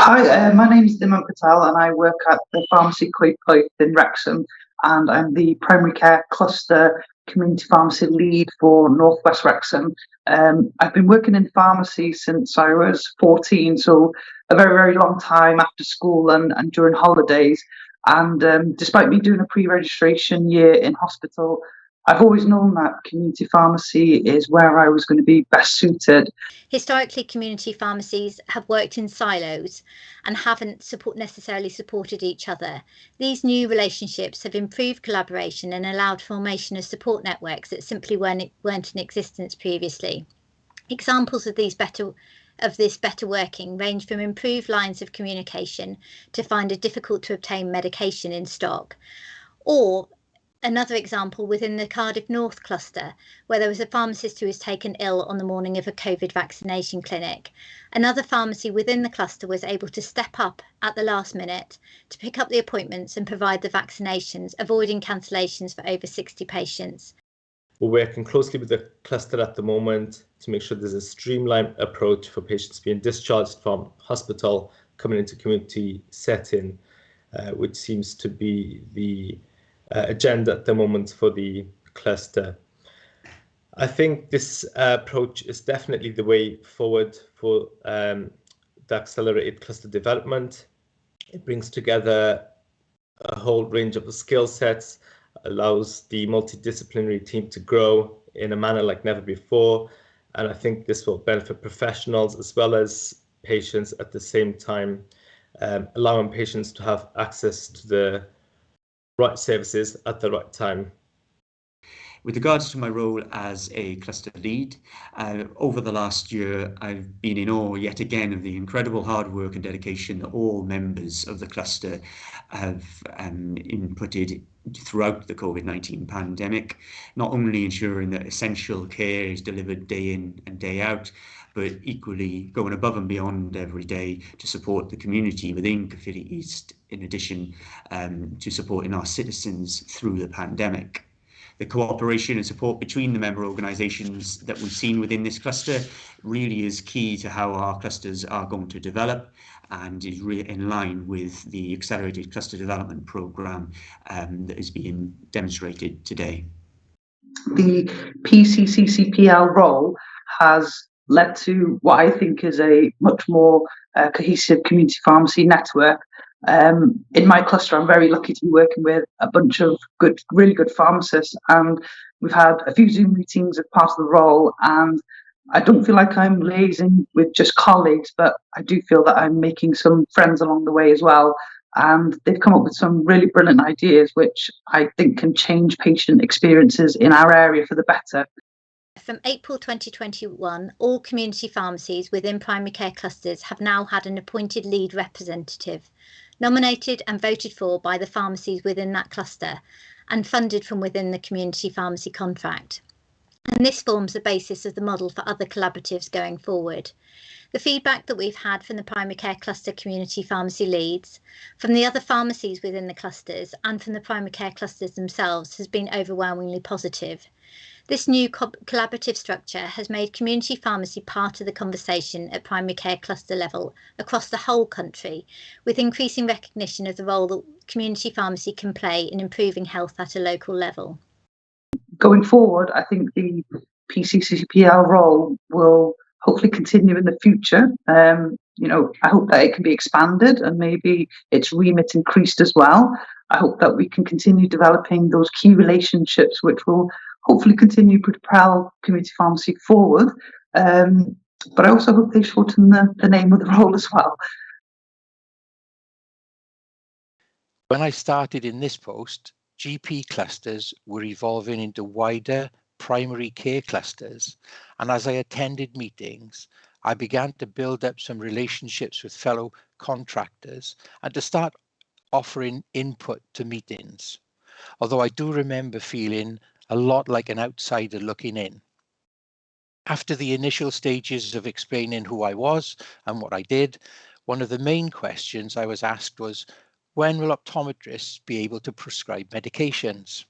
Hi, my name is Diman Patel and I work at the Pharmacy Coedpoeth in Wrexham, and I'm the primary care cluster community pharmacy lead for Northwest Wrexham. I've been working in pharmacy since I was 14, so a very, very long time after school and during holidays. And despite me doing a pre-registration year in hospital, I've always known that community pharmacy is where I was going to be best suited. Historically, community pharmacies have worked in silos and haven't necessarily supported each other. These new relationships have improved collaboration and allowed formation of support networks that simply weren't in existence previously. Examples of this better working range from improved lines of communication to find a difficult to obtain medication in stock, or another example within the Cardiff North cluster, where there was a pharmacist who was taken ill on the morning of a COVID vaccination clinic. Another pharmacy within the cluster was able to step up at the last minute to pick up the appointments and provide the vaccinations, avoiding cancellations for over 60 patients. We're working closely with the cluster at the moment to make sure there's a streamlined approach for patients being discharged from hospital coming into community setting, which seems to be the agenda at the moment for the cluster. I think this approach is definitely the way forward for the accelerated cluster development. It brings together a whole range of skill sets, allows the multidisciplinary team to grow in a manner like never before. And I think this will benefit professionals as well as patients at the same time, allowing patients to have access to the right services at the right time. With regards to my role as a cluster lead, over the last year, I've been in awe yet again of the incredible hard work and dedication that all members of the cluster have inputted throughout the COVID-19 pandemic, not only ensuring that essential care is delivered day in and day out, but equally going above and beyond every day to support the community within Caerphilly East, in addition to supporting our citizens through the pandemic. The cooperation and support between the member organisations that we've seen within this cluster really is key to how our clusters are going to develop, and is in line with the Accelerated Cluster Development Programme that is being demonstrated today. The PCCCPL role has led to what I think is a much more cohesive community pharmacy network. In my cluster, I'm very lucky to be working with a bunch of really good pharmacists, and we've had a few Zoom meetings as part of the role, and I don't feel like I'm liaising with just colleagues, but I do feel that I'm making some friends along the way as well. And they've come up with some really brilliant ideas, which I think can change patient experiences in our area for the better. From April 2021, all community pharmacies within primary care clusters have now had an appointed lead representative, nominated and voted for by the pharmacies within that cluster and funded from within the community pharmacy contract. And this forms the basis of the model for other collaboratives going forward. The feedback that we've had from the primary care cluster community pharmacy leads, from the other pharmacies within the clusters and from the primary care clusters themselves has been overwhelmingly positive. This new collaborative structure has made community pharmacy part of the conversation at primary care cluster level across the whole country, with increasing recognition of the role that community pharmacy can play in improving health at a local level. Going forward, I think the PCCPL role will hopefully continue in the future. I hope that it can be expanded and maybe its remit increased as well. I hope that we can continue developing those key relationships which will hopefully continue to propel community pharmacy forward. But I also hope they shorten the name of the role as well. When I started in this post, GP clusters were evolving into wider primary care clusters, and as I attended meetings, I began to build up some relationships with fellow contractors and to start offering input to meetings, although I do remember feeling a lot like an outsider looking in. After the initial stages of explaining who I was and what I did, one of the main questions I was asked was, when will optometrists be able to prescribe medications?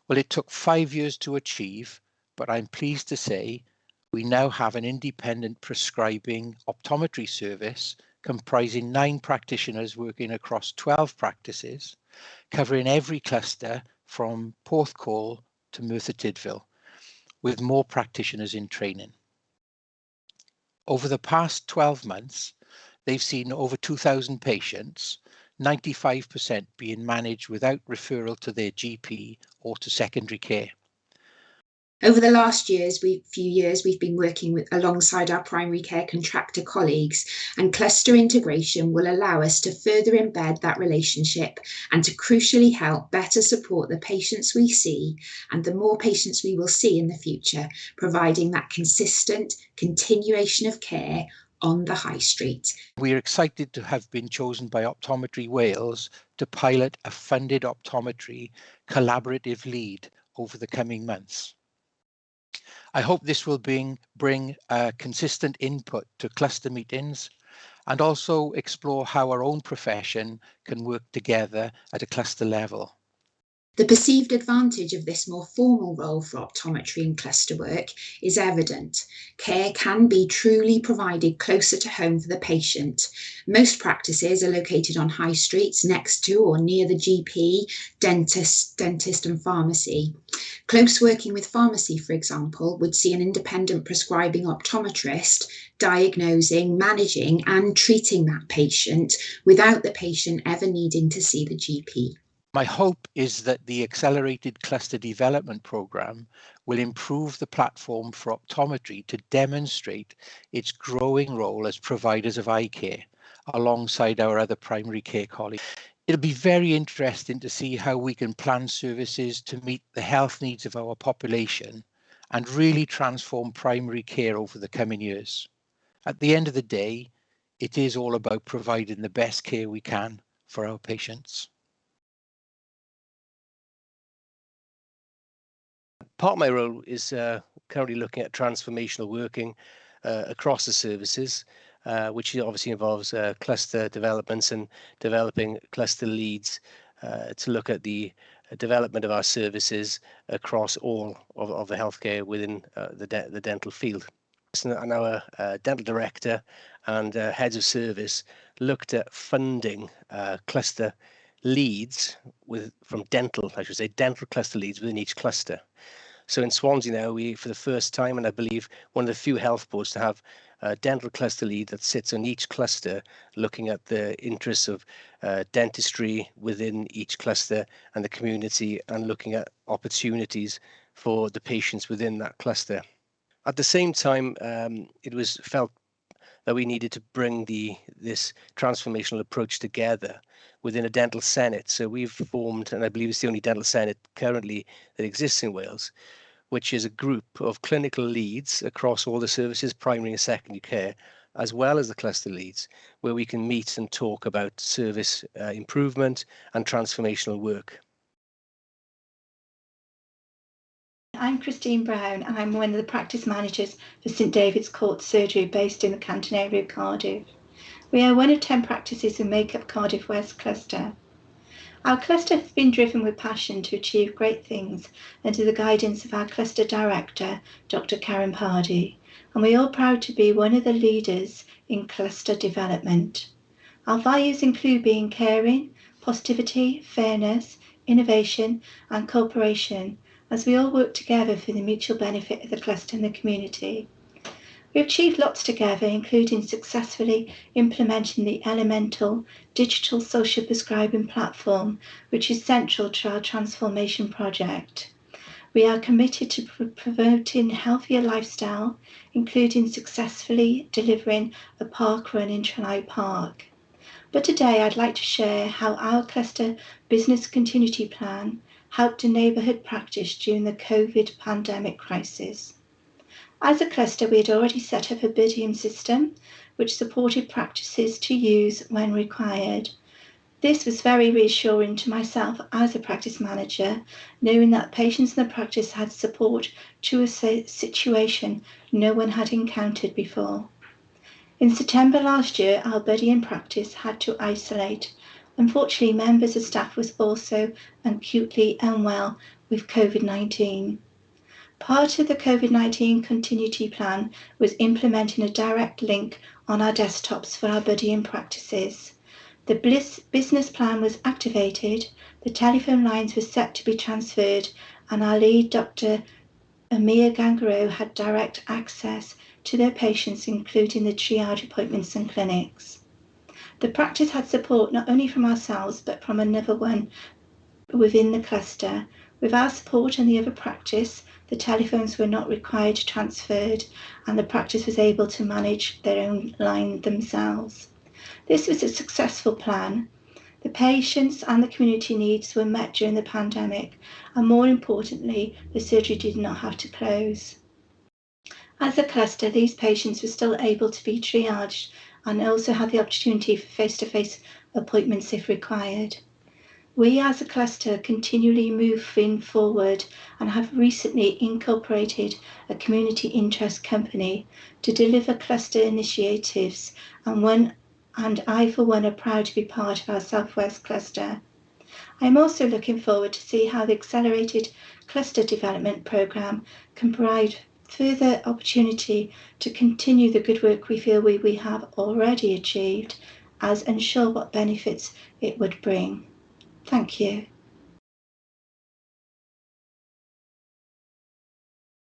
Well, it took 5 years to achieve, but I'm pleased to say we now have an independent prescribing optometry service comprising 9 practitioners working across 12 practices, covering every cluster from Porthcawl to Merthyr Tydfil, with more practitioners in training. Over the past 12 months, they've seen over 2,000 patients, 95% being managed without referral to their GP or to secondary care. Over the last few years, we've been working alongside our primary care contractor colleagues, and cluster integration will allow us to further embed that relationship and to crucially help better support the patients we see and the more patients we will see in the future, providing that consistent continuation of care on the high street. We are excited to have been chosen by Optometry Wales to pilot a funded optometry collaborative lead over the coming months. I hope this will bring consistent input to cluster meetings and also explore how our own profession can work together at a cluster level. The perceived advantage of this more formal role for optometry and cluster work is evident. Care can be truly provided closer to home for the patient. Most practices are located on high streets next to or near the GP, dentist and pharmacy. Close working with pharmacy, for example, would see an independent prescribing optometrist diagnosing, managing and treating that patient without the patient ever needing to see the GP. My hope is that the Accelerated Cluster Development Programme will improve the platform for optometry to demonstrate its growing role as providers of eye care alongside our other primary care colleagues. It'll be very interesting to see how we can plan services to meet the health needs of our population and really transform primary care over the coming years. At the end of the day, it is all about providing the best care we can for our patients. Part of my role is currently looking at transformational working across the services, which obviously involves cluster developments and developing cluster leads to look at the development of our services across all of the healthcare within the dental field. And our dental director and heads of service looked at funding cluster leads from dental cluster leads within each cluster. So in Swansea now, we, for the first time, and I believe one of the few health boards to have a dental cluster lead that sits on each cluster, looking at the interests of dentistry within each cluster and the community, and looking at opportunities for the patients within that cluster. At the same time, it was felt that we needed to bring this transformational approach together within a dental senate. So we've formed, and I believe it's the only dental senate currently that exists in Wales, which is a group of clinical leads across all the services, primary and secondary care, as well as the cluster leads, where we can meet and talk about service improvement and transformational work. I'm Christine Brown, and I'm one of the practice managers for St David's Court Surgery based in the Canton area of Cardiff. We are one of 10 practices who make up Cardiff West Cluster. Our cluster has been driven with passion to achieve great things under the guidance of our cluster director, Dr. Karen Pardee, and we are proud to be one of the leaders in cluster development. Our values include being caring, positivity, fairness, innovation and cooperation, as we all work together for the mutual benefit of the cluster and the community. We've achieved lots together, including successfully implementing the Elemental digital social prescribing platform, which is central to our transformation project. We are committed to promoting healthier lifestyle, including successfully delivering a park run in Trelide Park. But today I'd like to share how our cluster business continuity plan helped a neighbourhood practice during the COVID pandemic crisis. As a cluster, we had already set up a Bidium system, which supported practices to use when required. This was very reassuring to myself as a practice manager, knowing that patients in the practice had support to a situation no one had encountered before. In September last year, our Bidium practice had to isolate. Unfortunately, members of staff was also acutely unwell with COVID-19. Part of the COVID-19 continuity plan was implementing a direct link on our desktops for our buddying practices. The business plan was activated, the telephone lines were set to be transferred, and our lead Dr. Amir Gangaro had direct access to their patients, including the triage appointments and clinics. The practice had support not only from ourselves, but from another one within the cluster. With our support and the other practice, the telephones were not required transferred, and the practice was able to manage their own line themselves. This was a successful plan. The patients and the community needs were met during the pandemic, and more importantly, the surgery did not have to close. As a cluster, these patients were still able to be triaged and also had the opportunity for face-to-face appointments if required. We as a cluster continually moving forward and have recently incorporated a community interest company to deliver cluster initiatives, and I for one are proud to be part of our Southwest cluster. I'm also looking forward to see how the Accelerated Cluster Development Programme can provide further opportunity to continue the good work we feel we have already achieved, as unsure what benefits it would bring. Thank you.